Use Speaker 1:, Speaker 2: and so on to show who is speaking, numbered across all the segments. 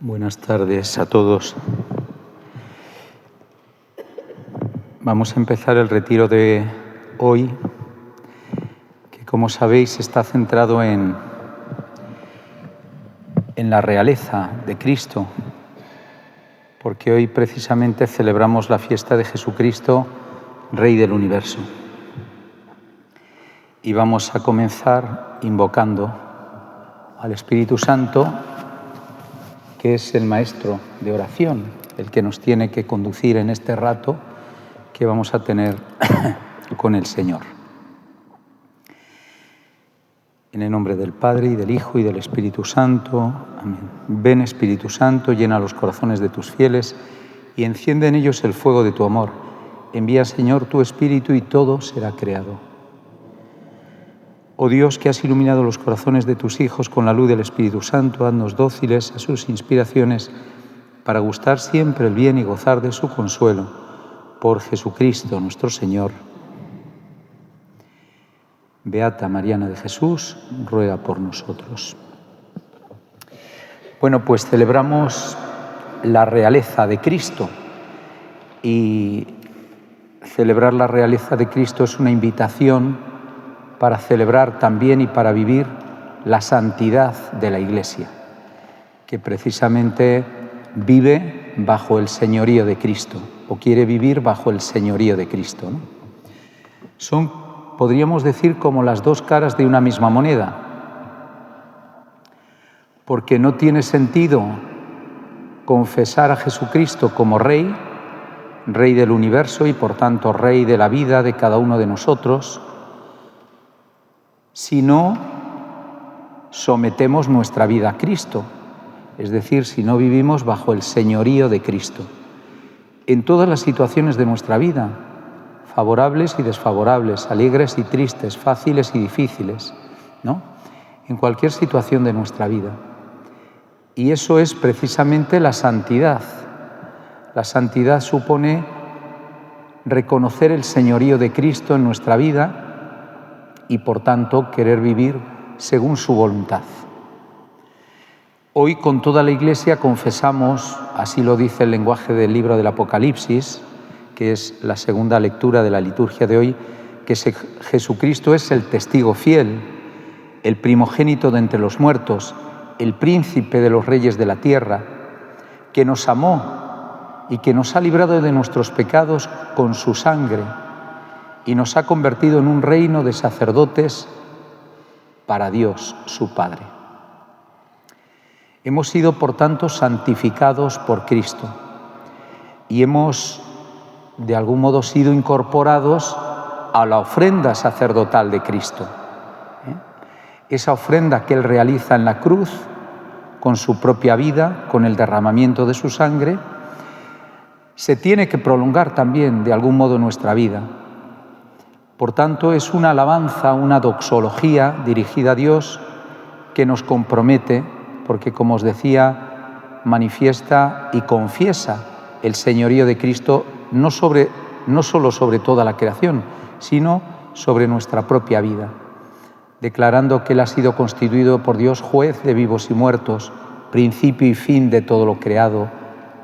Speaker 1: Buenas tardes a todos. Vamos a empezar el retiro de hoy, que como sabéis está centrado en la realeza de Cristo, porque hoy precisamente celebramos la fiesta de Jesucristo, Rey del Universo. Y vamos a comenzar invocando al Espíritu Santo, que es el maestro de oración, el que nos tiene que conducir en este rato que vamos a tener con el Señor. En el nombre del Padre, y del Hijo, y del Espíritu Santo. Amén. Ven, Espíritu Santo, llena los corazones de tus fieles y enciende en ellos el fuego de tu amor. Envía, Señor, tu Espíritu y todo será creado. Oh Dios, que has iluminado los corazones de tus hijos con la luz del Espíritu Santo, haznos dóciles a sus inspiraciones para gustar siempre el bien y gozar de su consuelo. Por Jesucristo nuestro Señor. Beata Mariana de Jesús, ruega por nosotros. Bueno, pues celebramos la realeza de Cristo, y celebrar la realeza de Cristo es una invitación para celebrar también y para vivir la santidad de la Iglesia, que precisamente vive bajo el señorío de Cristo, o quiere vivir bajo el señorío de Cristo, ¿no? Son, podríamos decir, como las dos caras de una misma moneda, porque no tiene sentido confesar a Jesucristo como Rey, Rey del universo y por tanto Rey de la vida de cada uno de nosotros, si no sometemos nuestra vida a Cristo, es decir, si no vivimos bajo el señorío de Cristo, en todas las situaciones de nuestra vida, favorables y desfavorables, alegres y tristes, fáciles y difíciles, ¿no? En cualquier situación de nuestra vida. Y eso es precisamente la santidad. La santidad supone reconocer el señorío de Cristo en nuestra vida y, por tanto, querer vivir según su voluntad. Hoy, con toda la Iglesia, confesamos, así lo dice el lenguaje del libro del Apocalipsis, que es la segunda lectura de la liturgia de hoy, que Jesucristo es el testigo fiel, el primogénito de entre los muertos, el príncipe de los reyes de la tierra, que nos amó y que nos ha librado de nuestros pecados con su sangre y nos ha convertido en un reino de sacerdotes para Dios, su Padre. Hemos sido, por tanto, santificados por Cristo y hemos, de algún modo, sido incorporados a la ofrenda sacerdotal de Cristo. Esa ofrenda que Él realiza en la cruz, con su propia vida, con el derramamiento de su sangre, se tiene que prolongar también, de algún modo, en nuestra vida. Por tanto, es una alabanza, una doxología dirigida a Dios que nos compromete, porque, como os decía, manifiesta y confiesa el señorío de Cristo no solo sobre toda la creación, sino sobre nuestra propia vida, declarando que Él ha sido constituido por Dios juez de vivos y muertos, principio y fin de todo lo creado,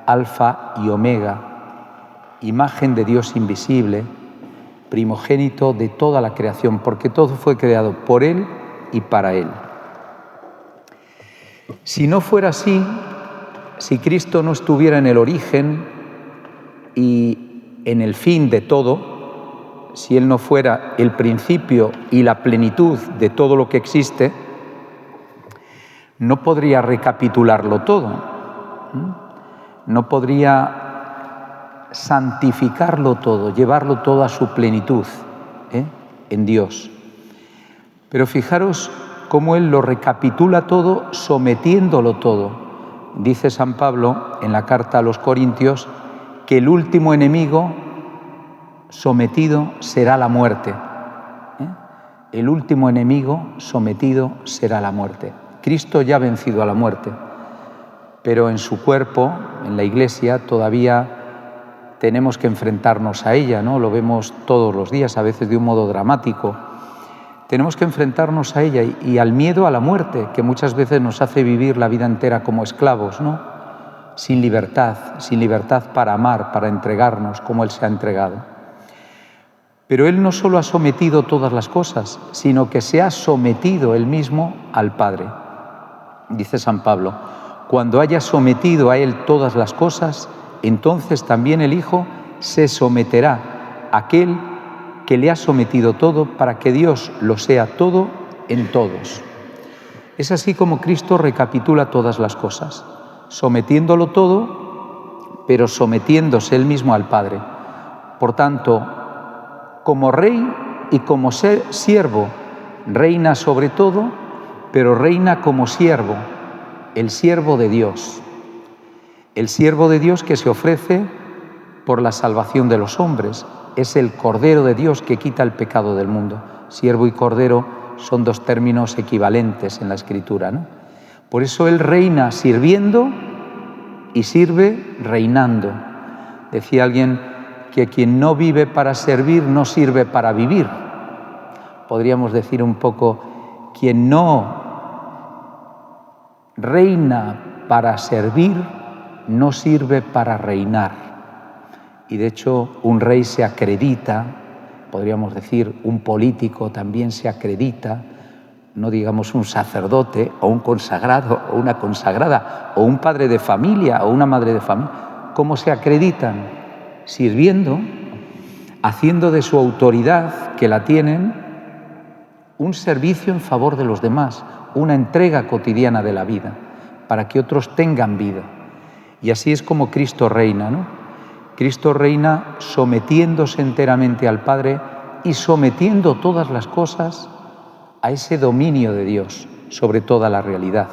Speaker 1: alfa y omega, imagen de Dios invisible, primogénito de toda la creación, porque todo fue creado por Él y para Él. Si no fuera así, si Cristo no estuviera en el origen y en el fin de todo, si Él no fuera el principio y la plenitud de todo lo que existe, no podría recapitularlo todo, no podría santificarlo todo, llevarlo todo a su plenitud, en Dios. Pero fijaros cómo Él lo recapitula todo, sometiéndolo todo. Dice San Pablo en la carta a los Corintios que el último enemigo sometido será la muerte. El último enemigo sometido será la muerte. Cristo ya ha vencido a la muerte, pero en su cuerpo, en la Iglesia, todavía tenemos que enfrentarnos a ella, ¿no? Lo vemos todos los días, a veces de un modo dramático. Tenemos que enfrentarnos a ella y al miedo a la muerte, que muchas veces nos hace vivir la vida entera como esclavos, ¿no? sin libertad para amar, para entregarnos como Él se ha entregado. Pero Él no solo ha sometido todas las cosas, sino que se ha sometido Él mismo al Padre. Dice San Pablo, cuando haya sometido a Él todas las cosas, entonces también el Hijo se someterá a aquel que le ha sometido todo para que Dios lo sea todo en todos. Es así como Cristo recapitula todas las cosas, sometiéndolo todo, pero sometiéndose Él mismo al Padre. Por tanto, como Rey y como siervo, reina sobre todo, pero reina como siervo, el siervo de Dios. El siervo de Dios que se ofrece por la salvación de los hombres. Es el Cordero de Dios que quita el pecado del mundo. Siervo y Cordero son dos términos equivalentes en la Escritura, ¿no? Por eso Él reina sirviendo y sirve reinando. Decía alguien que quien no vive para servir no sirve para vivir. Podríamos decir un poco, quien no reina para servir no sirve para reinar. Y de hecho un rey se acredita, podríamos decir un político también se acredita, no digamos un sacerdote o un consagrado o una consagrada o un padre de familia o una madre de familia. ¿Cómo se acreditan? Sirviendo, haciendo de su autoridad, que la tienen, un servicio en favor de los demás, una entrega cotidiana de la vida, para que otros tengan vida. Y así es como Cristo reina, ¿no? Cristo reina sometiéndose enteramente al Padre y sometiendo todas las cosas a ese dominio de Dios sobre toda la realidad.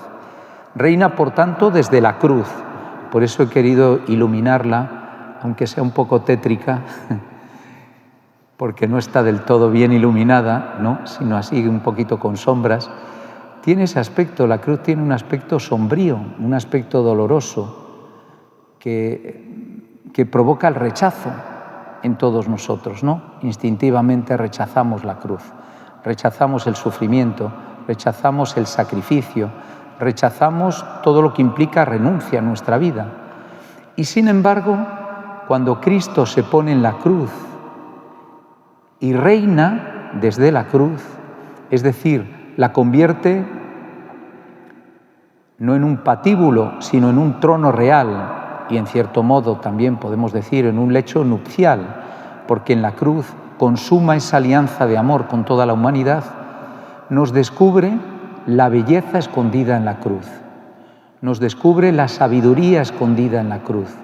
Speaker 1: Reina, por tanto, desde la cruz. Por eso he querido iluminarla, aunque sea un poco tétrica, porque no está del todo bien iluminada, ¿no? Sino así un poquito con sombras. Tiene ese aspecto, la cruz tiene un aspecto sombrío, un aspecto doloroso, que provoca el rechazo en todos nosotros, ¿no? Instintivamente rechazamos la cruz, rechazamos el sufrimiento, rechazamos el sacrificio, rechazamos todo lo que implica renuncia en nuestra vida. Y sin embargo, cuando Cristo se pone en la cruz y reina desde la cruz, es decir, la convierte no en un patíbulo, sino en un trono real, y en cierto modo también podemos decir en un lecho nupcial, porque en la cruz consuma esa alianza de amor con toda la humanidad, nos descubre la belleza escondida en la cruz, nos descubre la sabiduría escondida en la cruz,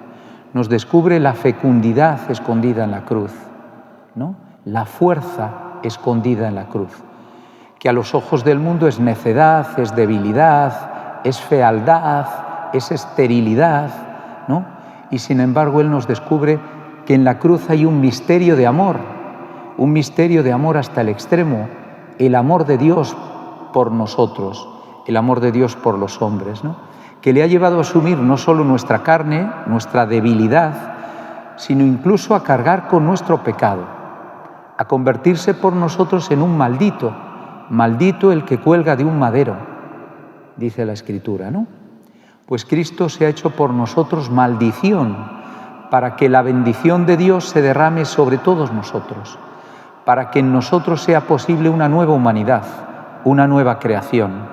Speaker 1: nos descubre la fecundidad escondida en la cruz, ¿no? La fuerza escondida en la cruz, que a los ojos del mundo es necedad, es debilidad, es fealdad, es esterilidad, ¿no? Y sin embargo Él nos descubre que en la cruz hay un misterio de amor hasta el extremo, el amor de Dios por nosotros, el amor de Dios por los hombres, ¿no? Que le ha llevado a asumir no solo nuestra carne, nuestra debilidad, sino incluso a cargar con nuestro pecado, a convertirse por nosotros en un maldito, maldito el que cuelga de un madero, dice la Escritura, ¿no? Pues Cristo se ha hecho por nosotros maldición para que la bendición de Dios se derrame sobre todos nosotros, para que en nosotros sea posible una nueva humanidad, una nueva creación.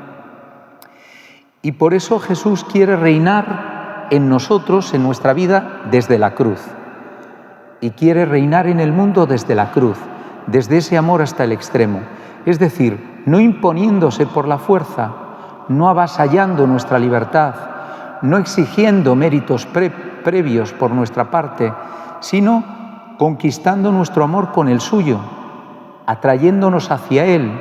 Speaker 1: Y por eso Jesús quiere reinar en nosotros, en nuestra vida, desde la cruz. Y quiere reinar en el mundo desde la cruz, desde ese amor hasta el extremo. Es decir, no imponiéndose por la fuerza, no avasallando nuestra libertad, no exigiendo méritos previos por nuestra parte, sino conquistando nuestro amor con el suyo, atrayéndonos hacia Él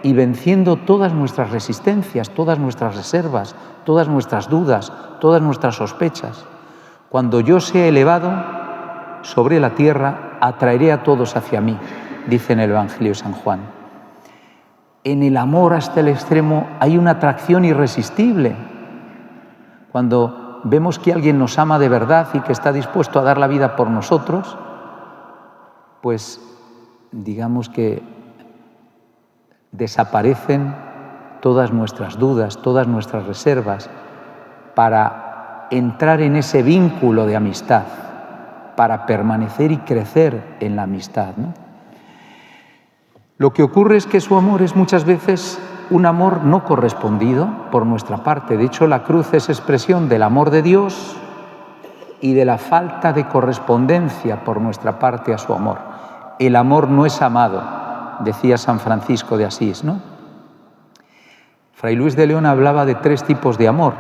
Speaker 1: y venciendo todas nuestras resistencias, todas nuestras reservas, todas nuestras dudas, todas nuestras sospechas. Cuando yo sea elevado sobre la tierra, atraeré a todos hacia mí, dice en el Evangelio de San Juan. En el amor hasta el extremo hay una atracción irresistible. Cuando vemos que alguien nos ama de verdad y que está dispuesto a dar la vida por nosotros, pues digamos que desaparecen todas nuestras dudas, todas nuestras reservas, para entrar en ese vínculo de amistad, para permanecer y crecer en la amistad, ¿no? Lo que ocurre es que su amor es muchas veces un amor no correspondido por nuestra parte. De hecho, la cruz es expresión del amor de Dios y de la falta de correspondencia por nuestra parte a su amor. El amor no es amado, decía San Francisco de Asís, ¿no? Fray Luis de León hablaba de 3 tipos de amor.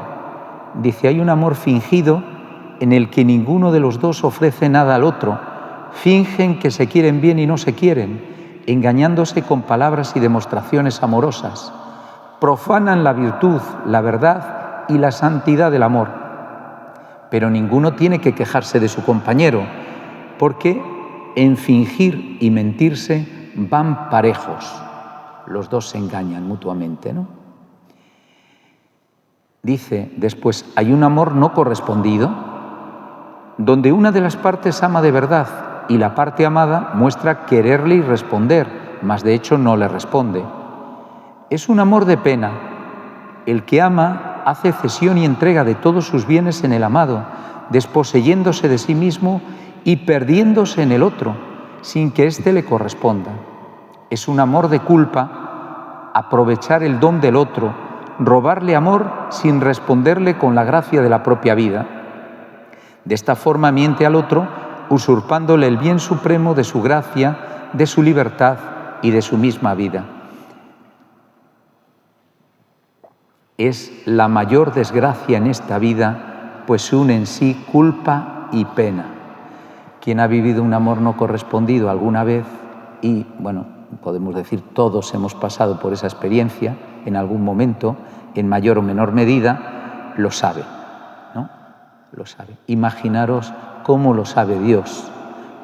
Speaker 1: Dice, hay un amor fingido en el que ninguno de los dos ofrece nada al otro. Fingen que se quieren bien y no se quieren, engañándose con palabras y demostraciones amorosas. Profanan la virtud, la verdad y la santidad del amor. Pero ninguno tiene que quejarse de su compañero, porque en fingir y mentirse van parejos. Los dos se engañan mutuamente, ¿no? Dice después, hay un amor no correspondido, donde una de las partes ama de verdad y la parte amada muestra quererle y responder, mas de hecho no le responde. Es un amor de pena. El que ama hace cesión y entrega de todos sus bienes en el amado, desposeyéndose de sí mismo y perdiéndose en el otro, sin que éste le corresponda. Es un amor de culpa, aprovechar el don del otro, robarle amor sin responderle con la gracia de la propia vida. De esta forma miente al otro, usurpándole el bien supremo de su gracia, de su libertad y de su misma vida. Es la mayor desgracia en esta vida, pues une en sí culpa y pena. Quien ha vivido un amor no correspondido alguna vez, y bueno, podemos decir todos hemos pasado por esa experiencia en algún momento, en mayor o menor medida, lo sabe, ¿no? Lo sabe. Imaginaros cómo lo sabe Dios,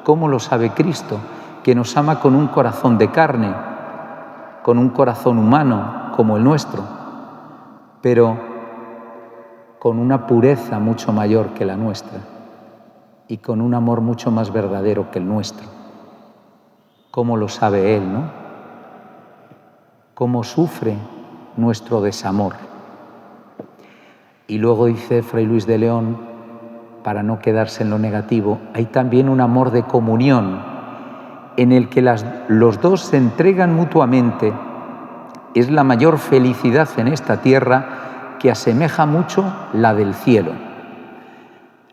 Speaker 1: cómo lo sabe Cristo, que nos ama con un corazón de carne, con un corazón humano como el nuestro, pero con una pureza mucho mayor que la nuestra y con un amor mucho más verdadero que el nuestro. Cómo lo sabe Él, ¿no? Cómo sufre nuestro desamor. Y luego dice Fray Luis de León, para no quedarse en lo negativo, hay también un amor de comunión en el que los dos se entregan mutuamente. Es la mayor felicidad en esta tierra, que asemeja mucho la del cielo.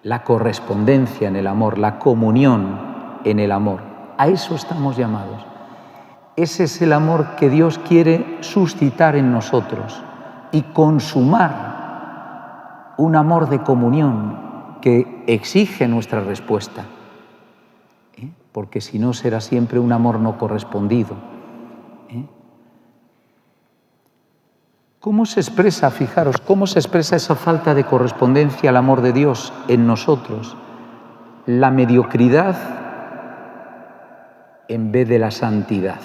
Speaker 1: La correspondencia en el amor, la comunión en el amor. A eso estamos llamados. Ese es el amor que Dios quiere suscitar en nosotros y consumar un amor de comunión que exige nuestra respuesta, porque si no será siempre un amor no correspondido. ¿Cómo se expresa, fijaros, cómo se expresa esa falta de correspondencia al amor de Dios en nosotros? La mediocridad en vez de la santidad.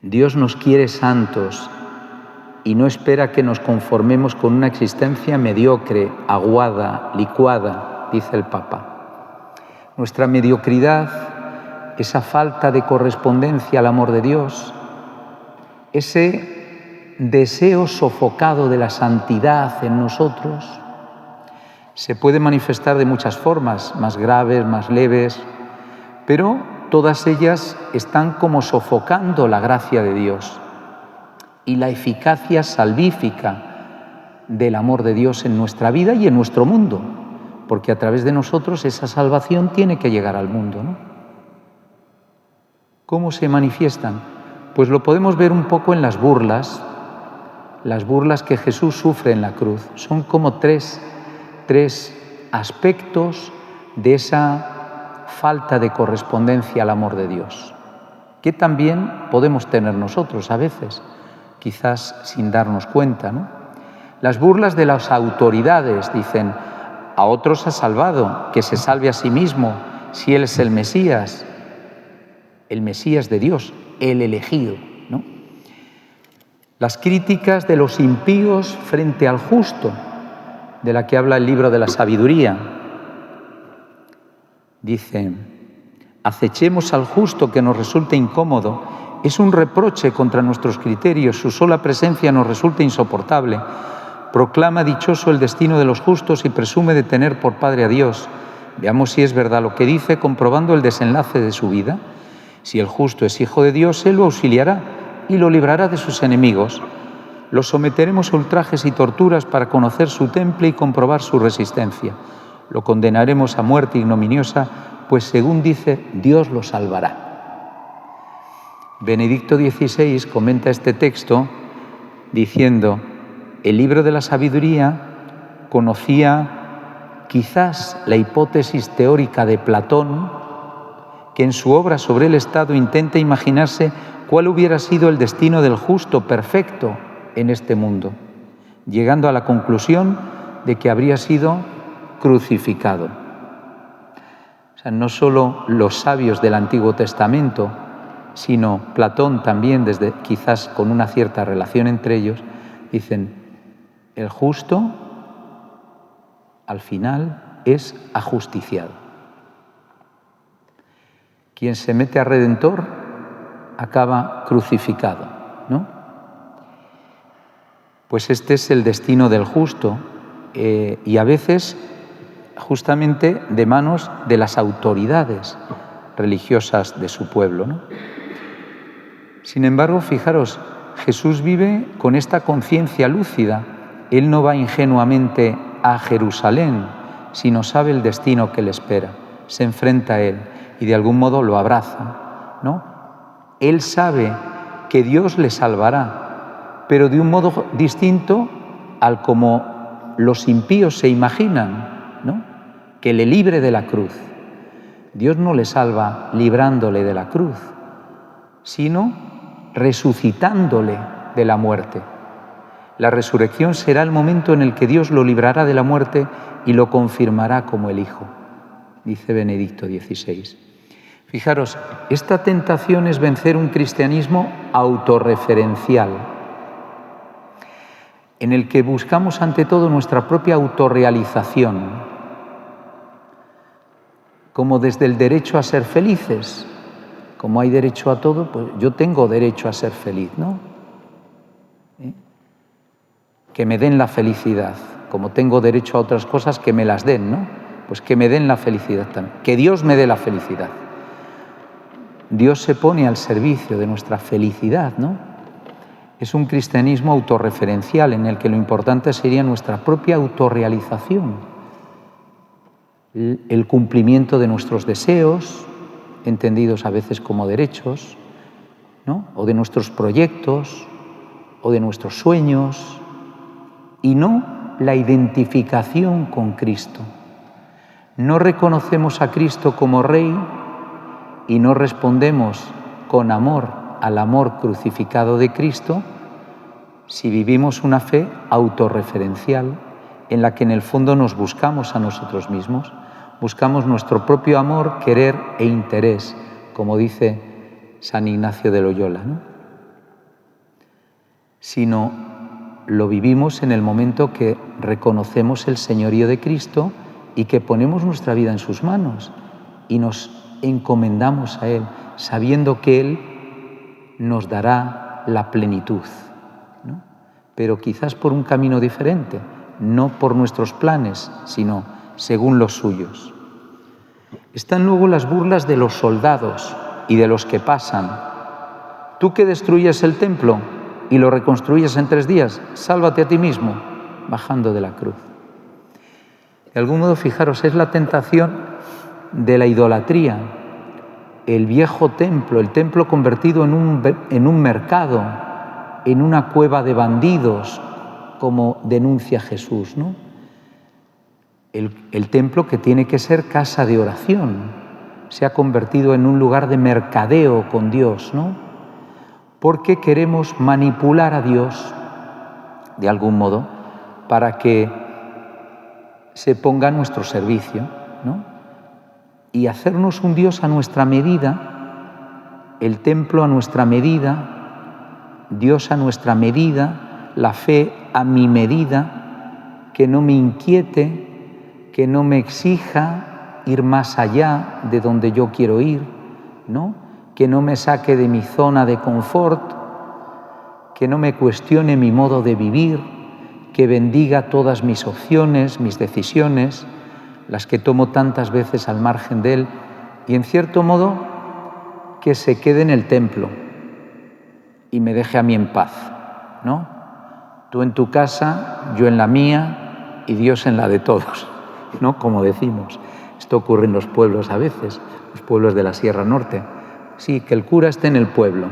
Speaker 1: Dios nos quiere santos y no espera que nos conformemos con una existencia mediocre, aguada, licuada, dice el Papa. Nuestra mediocridad, esa falta de correspondencia al amor de Dios, ese deseo sofocado de la santidad en nosotros, se puede manifestar de muchas formas, más graves, más leves, pero todas ellas están como sofocando la gracia de Dios y la eficacia salvífica del amor de Dios en nuestra vida y en nuestro mundo, porque a través de nosotros esa salvación tiene que llegar al mundo, ¿no? ¿Cómo se manifiestan? Pues lo podemos ver un poco en las burlas que Jesús sufre en la cruz. Son como tres aspectos de esa falta de correspondencia al amor de Dios, que también podemos tener nosotros a veces, quizás sin darnos cuenta, ¿no? Las burlas de las autoridades, dicen, a otros ha salvado, que se salve a sí mismo, si Él es el Mesías de Dios, el elegido, ¿no? Las críticas de los impíos frente al justo, de la que habla el libro de la sabiduría. Dice, acechemos al justo que nos resulte incómodo es un reproche contra nuestros criterios, su sola presencia nos resulta insoportable. Proclama dichoso el destino de los justos y presume de tener por Padre a Dios. Veamos si es verdad lo que dice, comprobando el desenlace de su vida. Si el justo es hijo de Dios, Él lo auxiliará y lo librará de sus enemigos. Lo someteremos a ultrajes y torturas para conocer su temple y comprobar su resistencia. Lo condenaremos a muerte ignominiosa, pues según dice, Dios lo salvará. Benedicto XVI comenta este texto diciendo: el libro de la sabiduría conocía quizás la hipótesis teórica de Platón, que en su obra sobre el Estado intenta imaginarse cuál hubiera sido el destino del justo perfecto en este mundo, llegando a la conclusión de que habría sido crucificado. O sea, no solo los sabios del Antiguo Testamento, sino Platón también, desde quizás con una cierta relación entre ellos, dicen: el justo al final es ajusticiado. Quien se mete a redentor acaba crucificado, ¿no? Pues este es el destino del justo, y a veces justamente de manos de las autoridades religiosas de su pueblo, ¿no? Sin embargo, fijaros, Jesús vive con esta conciencia lúcida. Él no va ingenuamente a Jerusalén, sino sabe el destino que le espera. Se enfrenta a él y de algún modo lo abraza, ¿no? Él sabe que Dios le salvará, pero de un modo distinto al como los impíos se imaginan, ¿no? Que le libre de la cruz. Dios no le salva librándole de la cruz, sino resucitándole de la muerte. La resurrección será el momento en el que Dios lo librará de la muerte y lo confirmará como el Hijo, dice Benedicto XVI. Fijaros, esta tentación es vencer un cristianismo autorreferencial, en el que buscamos ante todo nuestra propia autorrealización, como desde el derecho a ser felices. Como hay derecho a todo, pues yo tengo derecho a ser feliz, ¿no? Que me den la felicidad. Como tengo derecho a otras cosas, que me las den, ¿no? Pues que me den la felicidad también. Que Dios me dé la felicidad. Dios se pone al servicio de nuestra felicidad, ¿no? Es un cristianismo autorreferencial en el que lo importante sería nuestra propia autorrealización, el cumplimiento de nuestros deseos, entendidos a veces como derechos, ¿no? O de nuestros proyectos, o de nuestros sueños, y no la identificación con Cristo. No reconocemos a Cristo como Rey y no respondemos con amor al amor crucificado de Cristo si vivimos una fe autorreferencial en la que en el fondo nos buscamos a nosotros mismos. Buscamos nuestro propio amor, querer e interés, como dice San Ignacio de Loyola, ¿no? Sino lo vivimos en el momento que reconocemos el señorío de Cristo y que ponemos nuestra vida en sus manos y nos encomendamos a Él, sabiendo que Él nos dará la plenitud, ¿no? Pero quizás por un camino diferente, no por nuestros planes, sino según los suyos. Están luego las burlas de los soldados y de los que pasan. Tú que destruyes el templo y lo reconstruyes en 3 días, sálvate a ti mismo, bajando de la cruz. De algún modo, fijaros, es la tentación de la idolatría. El viejo templo, el templo convertido en un mercado, en una cueva de bandidos, como denuncia Jesús, ¿no? El templo, que tiene que ser casa de oración, se ha convertido en un lugar de mercadeo con Dios, ¿no? Porque queremos manipular a Dios, de algún modo, para que se ponga a nuestro servicio, ¿no? Y hacernos un Dios a nuestra medida, el templo a nuestra medida, Dios a nuestra medida, la fe a mi medida, que no me inquiete, que no me exija ir más allá de donde yo quiero ir, ¿no? que no me saque de mi zona de confort, que no me cuestione mi modo de vivir, que bendiga todas mis opciones, mis decisiones, las que tomo tantas veces al margen de Él, y en cierto modo que se quede en el templo y me deje a mí en paz, ¿no? Tú en tu casa, yo en la mía y Dios en la de todos, ¿no? Como decimos. Esto ocurre en los pueblos a veces, los pueblos de la Sierra Norte. Sí, que el cura esté en el pueblo,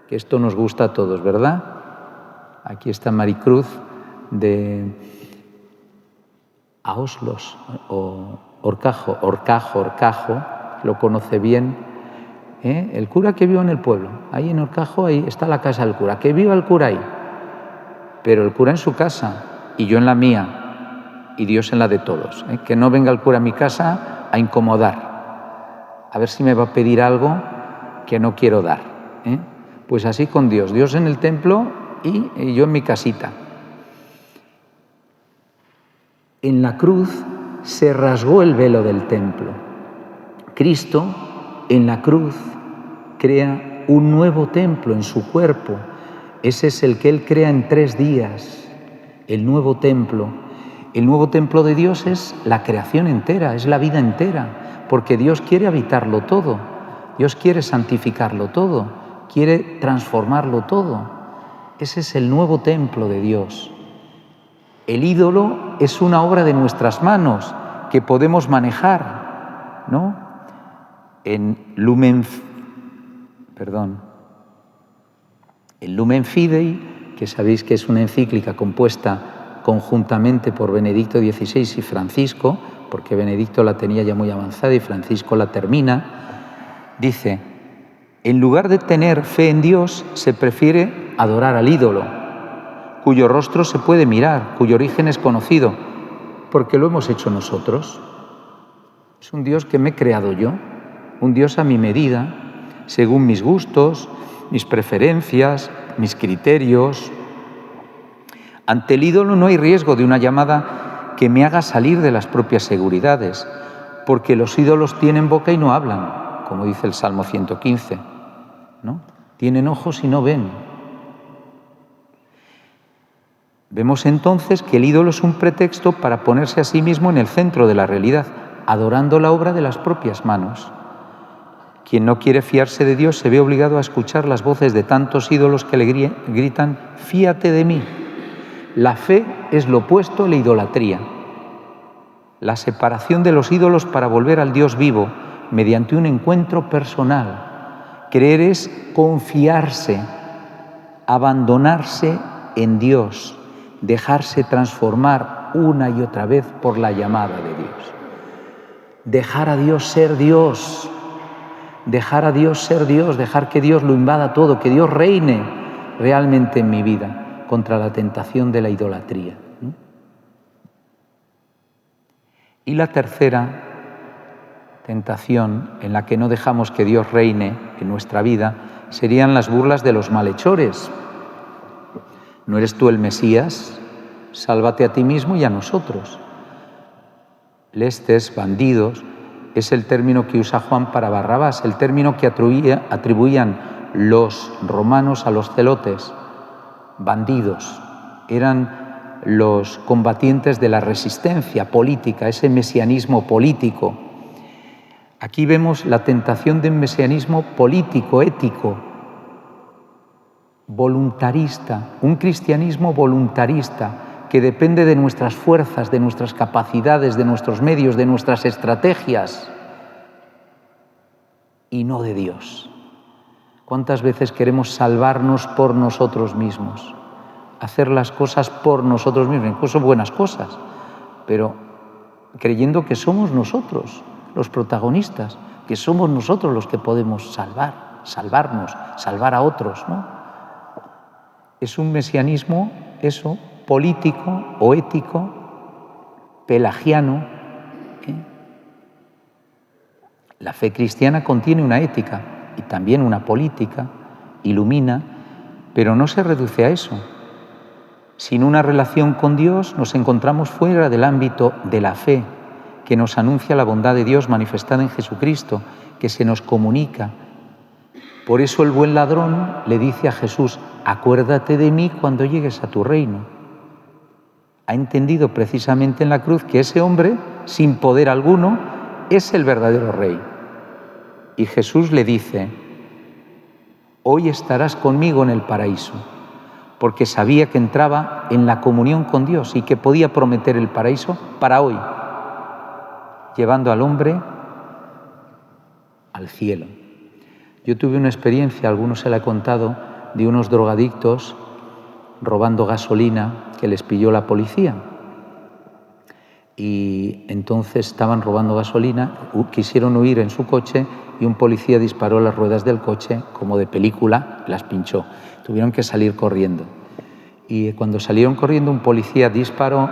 Speaker 1: que esto nos gusta a todos, ¿verdad? Aquí está Maricruz de Aoslos, o Horcajo, lo conoce bien. El cura que vive en el pueblo, ahí en Horcajo, ahí está la casa del cura, que viva el cura ahí, pero el cura en su casa y yo en la mía y Dios en la de todos, que no venga el cura a mi casa a incomodar, a ver si me va a pedir algo que no quiero dar, Pues así con Dios, Dios en el templo y yo en mi casita. En la cruz se rasgó el velo del templo. Cristo en la cruz crea un nuevo templo en su cuerpo. Ese es el que Él crea en 3 días, el nuevo templo. El nuevo templo de Dios es la creación entera, es la vida entera, porque Dios quiere habitarlo todo, Dios quiere santificarlo todo, quiere transformarlo todo. Ese es el nuevo templo de Dios. El ídolo es una obra de nuestras manos que podemos manejar, ¿no? En Lumen Fidei, que sabéis que es una encíclica compuesta conjuntamente por Benedicto XVI y Francisco, porque Benedicto la tenía ya muy avanzada y Francisco la termina, dice: en lugar de tener fe en Dios, se prefiere adorar al ídolo, cuyo rostro se puede mirar, cuyo origen es conocido, porque lo hemos hecho nosotros. Es un Dios que me he creado yo, un Dios a mi medida, según mis gustos, mis preferencias, mis criterios. Ante el ídolo no hay riesgo de una llamada que me haga salir de las propias seguridades, porque los ídolos tienen boca y no hablan, como dice el Salmo 115, ¿no? Tienen ojos y no ven. Vemos entonces que el ídolo es un pretexto para ponerse a sí mismo en el centro de la realidad, adorando la obra de las propias manos. Quien no quiere fiarse de Dios se ve obligado a escuchar las voces de tantos ídolos que le gritan: fíate de mí. La fe es lo opuesto a la idolatría. La separación de los ídolos para volver al Dios vivo mediante un encuentro personal. Creer es confiarse, abandonarse en Dios, dejarse transformar una y otra vez por la llamada de Dios. Dejar a Dios ser Dios. Dejar a Dios ser Dios, dejar que Dios lo invada todo, que Dios reine realmente en mi vida contra la tentación de la idolatría. Y la tercera tentación en la que no dejamos que Dios reine en nuestra vida serían las burlas de los malhechores. ¿No eres tú el Mesías? Sálvate a ti mismo y a nosotros. Lestes, bandidos, es el término que usa Juan para Barrabás, el término que atribuían los romanos a los celotes. Bandidos, eran los combatientes de la resistencia política, ese mesianismo político. Aquí vemos la tentación de un mesianismo político, ético, voluntarista, un cristianismo voluntarista que depende de nuestras fuerzas, de nuestras capacidades, de nuestros medios, de nuestras estrategias y no de Dios. ¿Cuántas veces queremos salvarnos por nosotros mismos? Hacer las cosas por nosotros mismos, incluso buenas cosas, pero creyendo que somos nosotros los protagonistas, que somos nosotros los que podemos salvarnos, salvar a otros, ¿no? Es un mesianismo, eso, político o ético, pelagiano. La fe cristiana contiene una ética y también una política, ilumina, pero no se reduce a eso. Sin una relación con Dios nos encontramos fuera del ámbito de la fe, que nos anuncia la bondad de Dios manifestada en Jesucristo, que se nos comunica Por eso el buen ladrón le dice a Jesús: acuérdate de mí cuando llegues a tu reino. Ha entendido precisamente en la cruz que ese hombre, sin poder alguno, es el verdadero rey. Y Jesús le dice: hoy estarás conmigo en el paraíso, porque sabía que entraba en la comunión con Dios y que podía prometer el paraíso para hoy, llevando al hombre al cielo. Yo tuve una experiencia, a algunos se la he contado, de unos drogadictos robando gasolina que les pilló la policía. Y entonces estaban robando gasolina, quisieron huir en su coche y un policía disparó las ruedas del coche, como de película, las pinchó. Tuvieron que salir corriendo. Y cuando salieron corriendo, un policía disparó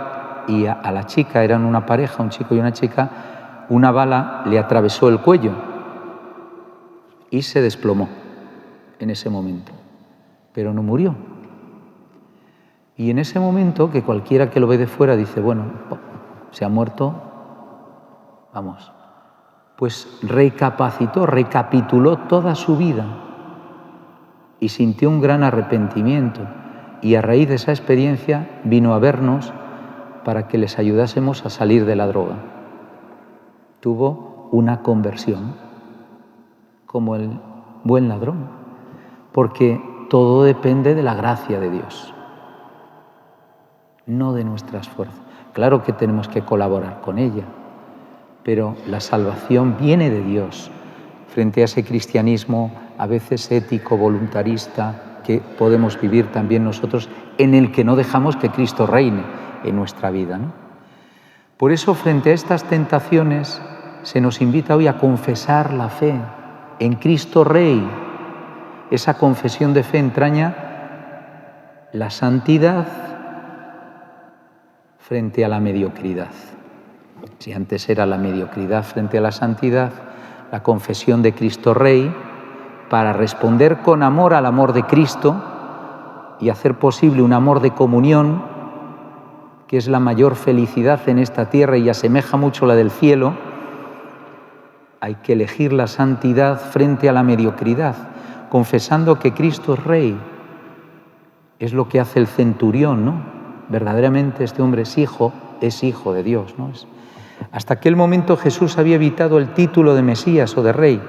Speaker 1: y a la chica, eran una pareja, un chico y una chica, una bala le atravesó el cuello y se desplomó en ese momento, pero no murió. Y en ese momento, que cualquiera que lo ve de fuera dice: bueno, se ha muerto, vamos, pues recapituló toda su vida y sintió un gran arrepentimiento, y a raíz de esa experiencia vino a vernos para que les ayudásemos a salir de la droga. Tuvo una conversión, como el buen ladrón, porque todo depende de la gracia de Dios, no de nuestras fuerzas. Claro que tenemos que colaborar con ella, pero la salvación viene de Dios, frente a ese cristianismo a veces ético, voluntarista, que podemos vivir también nosotros, en el que no dejamos que Cristo reine en nuestra vida, ¿no? Por eso, frente a estas tentaciones, se nos invita hoy a confesar la fe en Cristo Rey. Esa confesión de fe entraña la santidad frente a la mediocridad. Si antes era la mediocridad frente a la santidad, la confesión de Cristo Rey, para responder con amor al amor de Cristo y hacer posible un amor de comunión, que es la mayor felicidad en esta tierra y asemeja mucho la del cielo. Hay que elegir la santidad frente a la mediocridad, confesando que Cristo es Rey. Es lo que hace el centurión, ¿no? Verdaderamente este hombre es hijo de Dios, ¿no? Hasta aquel momento Jesús había evitado el título de Mesías o de Rey,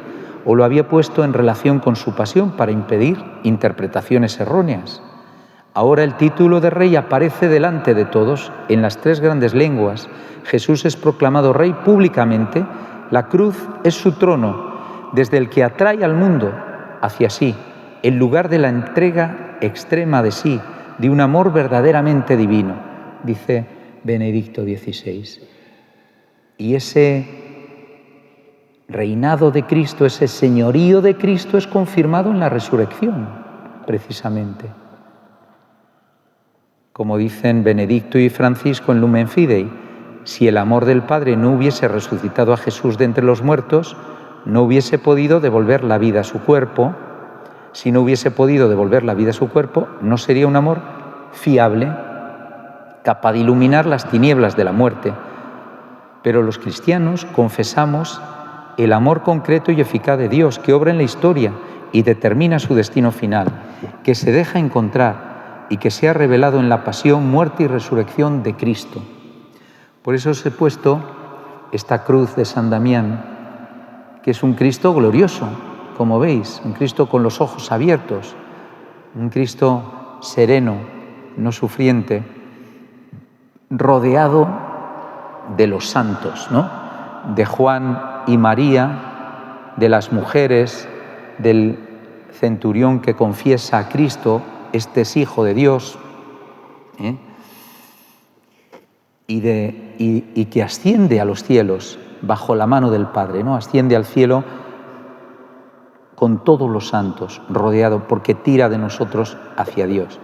Speaker 1: o lo había puesto en relación con su pasión para impedir interpretaciones erróneas. Ahora el título de Rey aparece delante de todos en las 3 grandes lenguas. Jesús es proclamado Rey públicamente. La cruz es su trono, desde el que atrae al mundo hacia sí, en lugar de la entrega extrema de sí, de un amor verdaderamente divino, dice Benedicto XVI. Y ese reinado de Cristo, ese señorío de Cristo es confirmado en la resurrección, precisamente. Como dicen Benedicto y Francisco en Lumen Fidei, si el amor del Padre no hubiese resucitado a Jesús de entre los muertos, no hubiese podido devolver la vida a su cuerpo. Si no hubiese podido devolver la vida a su cuerpo, no sería un amor fiable, capaz de iluminar las tinieblas de la muerte. Pero los cristianos confesamos el amor concreto y eficaz de Dios, que obra en la historia y determina su destino final, que se deja encontrar y que se ha revelado en la pasión, muerte y resurrección de Cristo. Por eso os he puesto esta cruz de San Damián, que es un Cristo glorioso, como veis, un Cristo con los ojos abiertos, un Cristo sereno, no sufriente, rodeado de los santos, ¿no? De Juan y María, de las mujeres, del centurión que confiesa a Cristo: este es Hijo de Dios, y que asciende a los cielos bajo la mano del Padre, ¿no? Asciende al cielo con todos los santos, rodeado, porque tira de nosotros hacia Dios.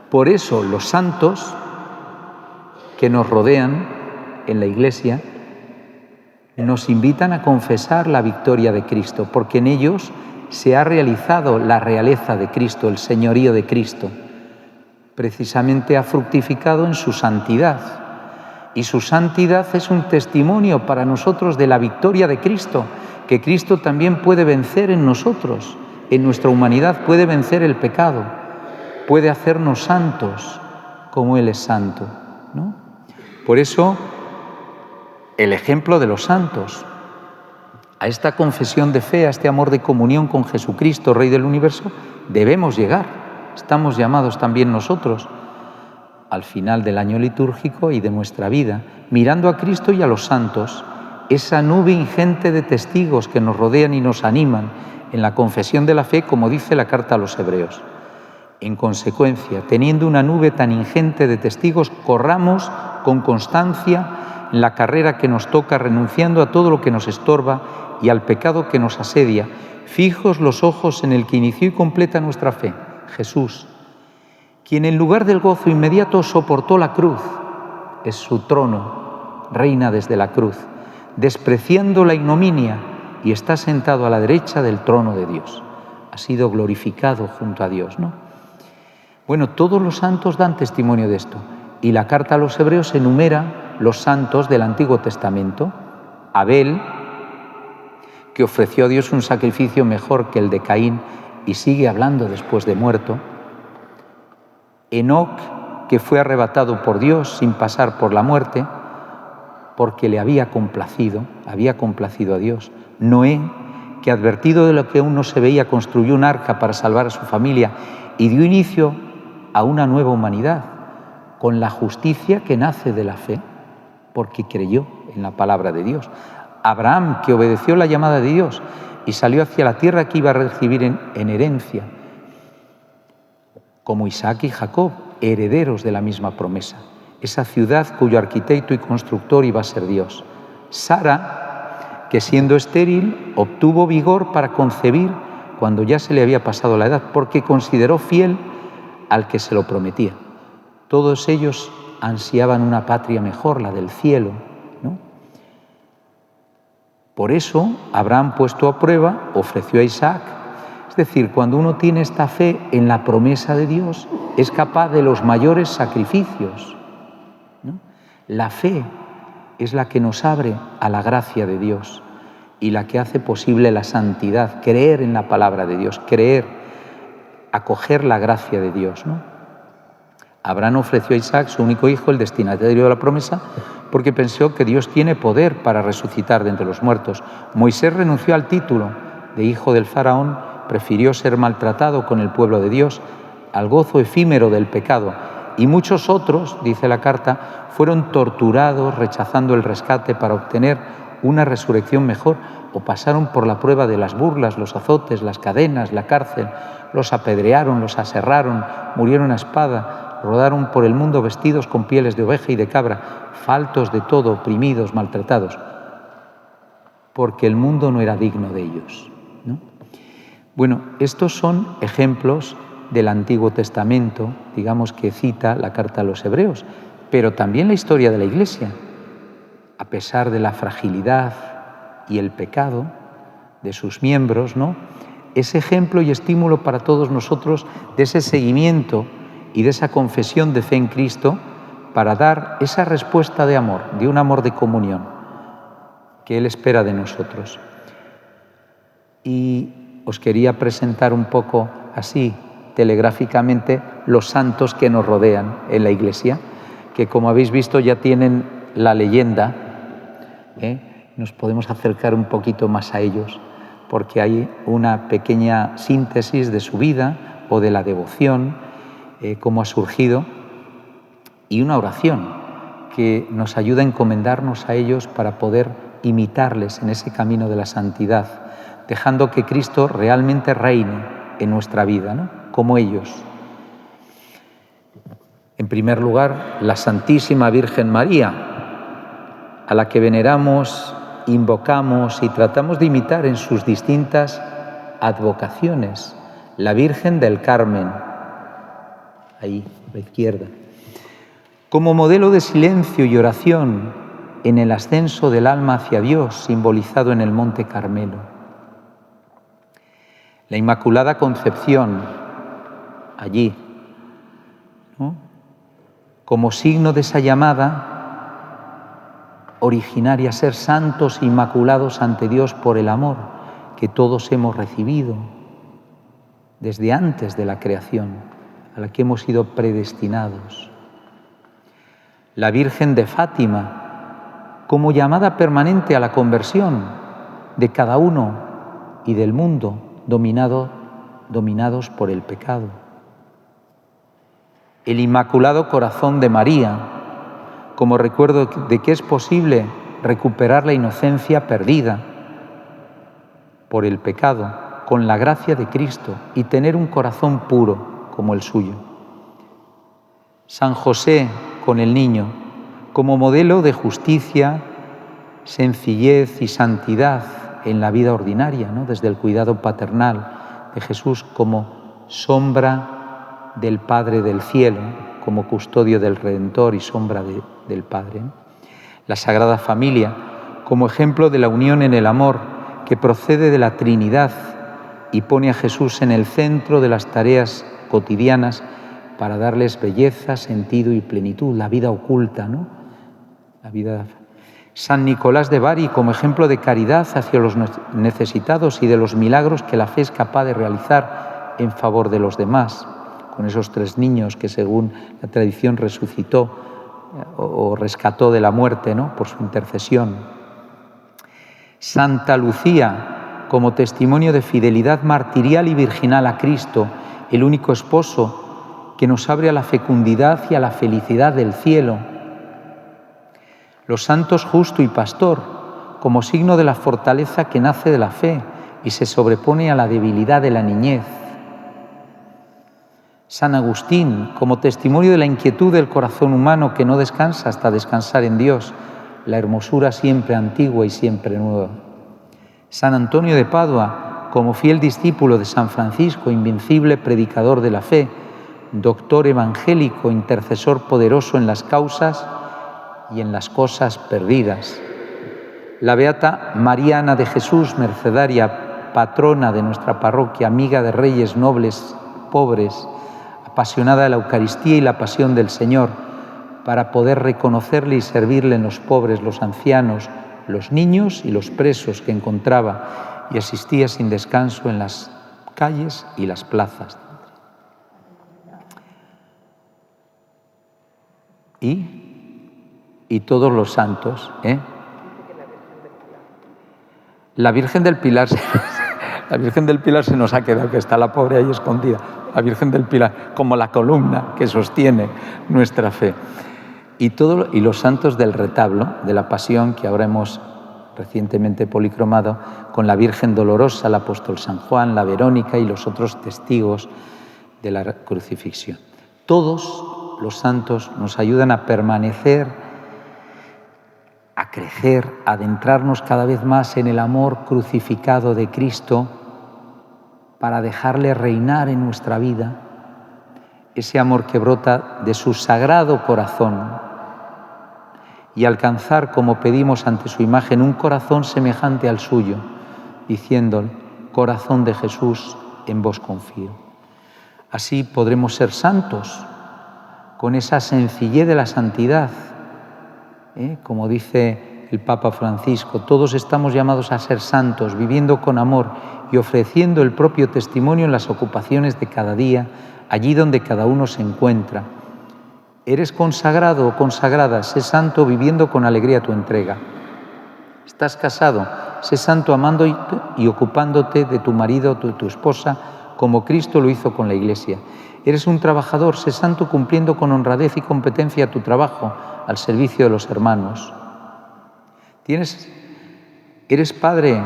Speaker 1: Por eso los santos que nos rodean en la Iglesia nos invitan a confesar la victoria de Cristo, porque en ellos se ha realizado la realeza de Cristo, el señorío de Cristo. Precisamente ha fructificado en su santidad. Y su santidad es un testimonio para nosotros de la victoria de Cristo, que Cristo también puede vencer en nosotros, en nuestra humanidad puede vencer el pecado, puede hacernos santos como Él es santo, ¿no? Por eso, el ejemplo de los santos, a esta confesión de fe, a este amor de comunión con Jesucristo, Rey del universo, debemos llegar. Estamos llamados también nosotros al final del año litúrgico y de nuestra vida, mirando a Cristo y a los santos, esa nube ingente de testigos que nos rodean y nos animan en la confesión de la fe, como dice la carta a los Hebreos. En consecuencia, teniendo una nube tan ingente de testigos, corramos con constancia en la carrera que nos toca, renunciando a todo lo que nos estorba y al pecado que nos asedia, fijos los ojos en el que inició y completa nuestra fe, Jesús, quien en lugar del gozo inmediato soportó la cruz, es su trono, reina desde la cruz, despreciando la ignominia, y está sentado a la derecha del trono de Dios. Ha sido glorificado junto a Dios, ¿no? Bueno, todos los santos dan testimonio de esto, y la carta a los Hebreos enumera los santos del Antiguo Testamento. Abel, que ofreció a Dios un sacrificio mejor que el de Caín y sigue hablando después de muerto. Enoc, que fue arrebatado por Dios sin pasar por la muerte, porque le había complacido a Dios. Noé, que advertido de lo que aún no se veía, construyó un arca para salvar a su familia y dio inicio a una nueva humanidad, con la justicia que nace de la fe, porque creyó en la palabra de Dios. Abraham, que obedeció la llamada de Dios y salió hacia la tierra que iba a recibir en herencia, como Isaac y Jacob, herederos de la misma promesa, esa ciudad cuyo arquitecto y constructor iba a ser Dios. Sara, que siendo estéril, obtuvo vigor para concebir cuando ya se le había pasado la edad, porque consideró fiel al que se lo prometía. Todos ellos ansiaban una patria mejor, la del cielo, ¿no? Por eso, Abraham, puesto a prueba, ofreció a Isaac. Es decir, cuando uno tiene esta fe en la promesa de Dios, es capaz de los mayores sacrificios, ¿no? La fe es la que nos abre a la gracia de Dios y la que hace posible la santidad, creer en la palabra de Dios, creer, acoger la gracia de Dios, ¿no? Abraham ofreció a Isaac, su único hijo, el destinatario de la promesa, porque pensó que Dios tiene poder para resucitar de entre los muertos. Moisés renunció al título de hijo del faraón, prefirió ser maltratado con el pueblo de Dios al gozo efímero del pecado. Y muchos otros, dice la carta, fueron torturados rechazando el rescate para obtener una resurrección mejor, o pasaron por la prueba de las burlas, los azotes, las cadenas, la cárcel, los apedrearon, los aserraron, murieron a espada, rodaron por el mundo vestidos con pieles de oveja y de cabra, faltos de todo, oprimidos, maltratados, porque el mundo no era digno de ellos, ¿no? Bueno, estos son ejemplos del Antiguo Testamento, digamos, que cita la carta a los Hebreos, pero también la historia de la Iglesia, a pesar de la fragilidad y el pecado de sus miembros, ¿no? Es ejemplo y estímulo para todos nosotros de ese seguimiento y de esa confesión de fe en Cristo para dar esa respuesta de amor, de un amor de comunión que Él espera de nosotros. Y os quería presentar un poco así, telegráficamente, los santos que nos rodean en la Iglesia, que como habéis visto ya tienen la leyenda, nos podemos acercar un poquito más a ellos, porque hay una pequeña síntesis de su vida o de la devoción, cómo ha surgido, y una oración que nos ayuda a encomendarnos a ellos para poder imitarles en ese camino de la santidad, dejando que Cristo realmente reine en nuestra vida, ¿no? Como ellos. En primer lugar, la Santísima Virgen María, a la que veneramos, invocamos y tratamos de imitar en sus distintas advocaciones. La Virgen del Carmen, ahí, a la izquierda, como modelo de silencio y oración en el ascenso del alma hacia Dios, simbolizado en el Monte Carmelo. La Inmaculada Concepción, allí, ¿no? Como signo de esa llamada originaria a ser santos e inmaculados ante Dios por el amor que todos hemos recibido. desde antes de la creación, a la que hemos sido predestinados. La Virgen de Fátima, como llamada permanente a la conversión de cada uno y del mundo dominados por el pecado. El Inmaculado Corazón de María, como recuerdo de que es posible recuperar la inocencia perdida por el pecado con la gracia de Cristo y tener un corazón puro como el suyo. San José con el niño, como modelo de justicia, sencillez y santidad en la vida ordinaria, ¿no? Desde el cuidado paternal de Jesús como sombra del Padre del cielo, como custodio del Redentor y sombra del Padre. La Sagrada Familia, como ejemplo de la unión en el amor que procede de la Trinidad y pone a Jesús en el centro de las tareas cotidianas para darles belleza, sentido y plenitud, la vida oculta, ¿no? La vida. San Nicolás de Bari, como ejemplo de caridad hacia los necesitados y de los milagros que la fe es capaz de realizar en favor de los demás, con esos 3 niños que según la tradición resucitó o rescató de la muerte, ¿no? Por su intercesión. Santa Lucía, como testimonio de fidelidad martirial y virginal a Cristo, el único esposo que nos abre a la fecundidad y a la felicidad del cielo. Los santos Justo y Pastor, como signo de la fortaleza que nace de la fe y se sobrepone a la debilidad de la niñez. San Agustín, como testimonio de la inquietud del corazón humano que no descansa hasta descansar en Dios, la hermosura siempre antigua y siempre nueva. San Antonio de Padua, como fiel discípulo de San Francisco, invencible predicador de la fe, doctor evangélico, intercesor poderoso en las causas y en las cosas perdidas. La beata Mariana de Jesús, mercedaria, patrona de nuestra parroquia, amiga de reyes, nobles, pobres, apasionada de la Eucaristía y la pasión del Señor, para poder reconocerle y servirle en los pobres, los ancianos, los niños y los presos que encontraba y asistía sin descanso en las calles y las plazas. Y todos los santos, La Virgen del Pilar, la Virgen del Pilar se nos ha quedado, que está la pobre ahí escondida. La Virgen del Pilar, como la columna que sostiene nuestra fe. Y los santos del retablo, de la Pasión, que ahora hemos recientemente policromado, con la Virgen Dolorosa, el apóstol San Juan, la Verónica y los otros testigos de la crucifixión. Todos los santos nos ayudan a permanecer, a crecer, a adentrarnos cada vez más en el amor crucificado de Cristo para dejarle reinar en nuestra vida, ese amor que brota de su sagrado corazón y alcanzar, como pedimos ante su imagen, un corazón semejante al suyo, diciéndole: corazón de Jesús, en vos confío. Así podremos ser santos, con esa sencillez de la santidad. Como dice el Papa Francisco, todos estamos llamados a ser santos, viviendo con amor y ofreciendo el propio testimonio en las ocupaciones de cada día, allí donde cada uno se encuentra. Eres consagrado o consagrada, sé santo viviendo con alegría tu entrega. Estás casado, sé santo amando y ocupándote de tu marido o de tu esposa, como Cristo lo hizo con la Iglesia. Eres un trabajador, sé santo cumpliendo con honradez y competencia tu trabajo al servicio de los hermanos. Eres padre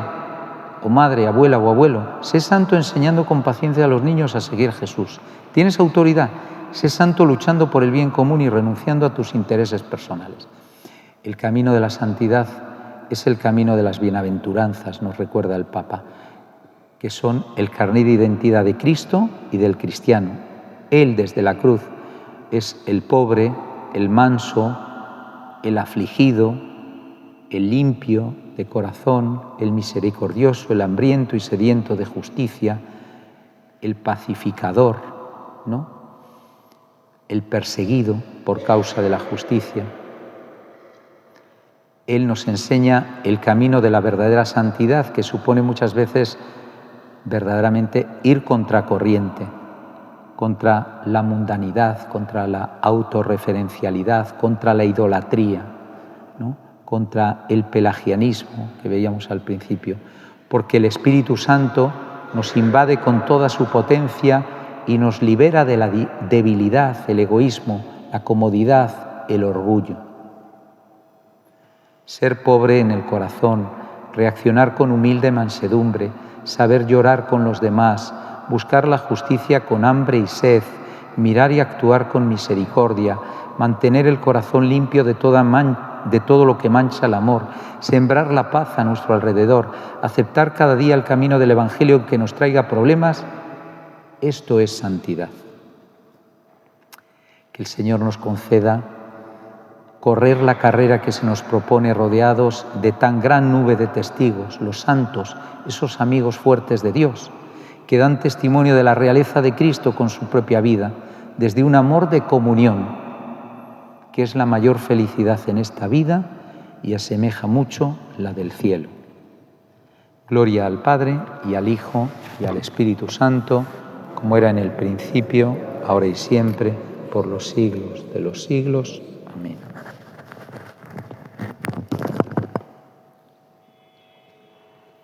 Speaker 1: o madre, abuela o abuelo, sé santo enseñando con paciencia a los niños a seguir a Jesús. Tienes autoridad, sé santo luchando por el bien común y renunciando a tus intereses personales. El camino de la santidad es el camino de las bienaventuranzas, nos recuerda el Papa, que son el carnet de identidad de Cristo y del cristiano. Él, desde la cruz, es el pobre, el manso, el afligido, el limpio de corazón, el misericordioso, el hambriento y sediento de justicia, el pacificador, ¿no? El perseguido por causa de la justicia. Él nos enseña el camino de la verdadera santidad, que supone muchas veces verdaderamente ir contracorriente, contra la mundanidad, contra la autorreferencialidad, contra la idolatría, ¿no? Contra el pelagianismo que veíamos al principio, porque el Espíritu Santo nos invade con toda su potencia y nos libera de la debilidad, el egoísmo, la comodidad, el orgullo. Ser pobre en el corazón, reaccionar con humilde mansedumbre, saber llorar con los demás, buscar la justicia con hambre y sed, mirar y actuar con misericordia, mantener el corazón limpio de todo lo que mancha el amor, sembrar la paz a nuestro alrededor, aceptar cada día el camino del Evangelio que nos traiga problemas, esto es santidad. Que el Señor nos conceda correr la carrera que se nos propone rodeados de tan gran nube de testigos, los santos, esos amigos fuertes de Dios, que dan testimonio de la realeza de Cristo con su propia vida, desde un amor de comunión, que es la mayor felicidad en esta vida y asemeja mucho la del cielo. Gloria al Padre, y al Hijo, y al Espíritu Santo, como era en el principio, ahora y siempre, por los siglos de los siglos. Amén.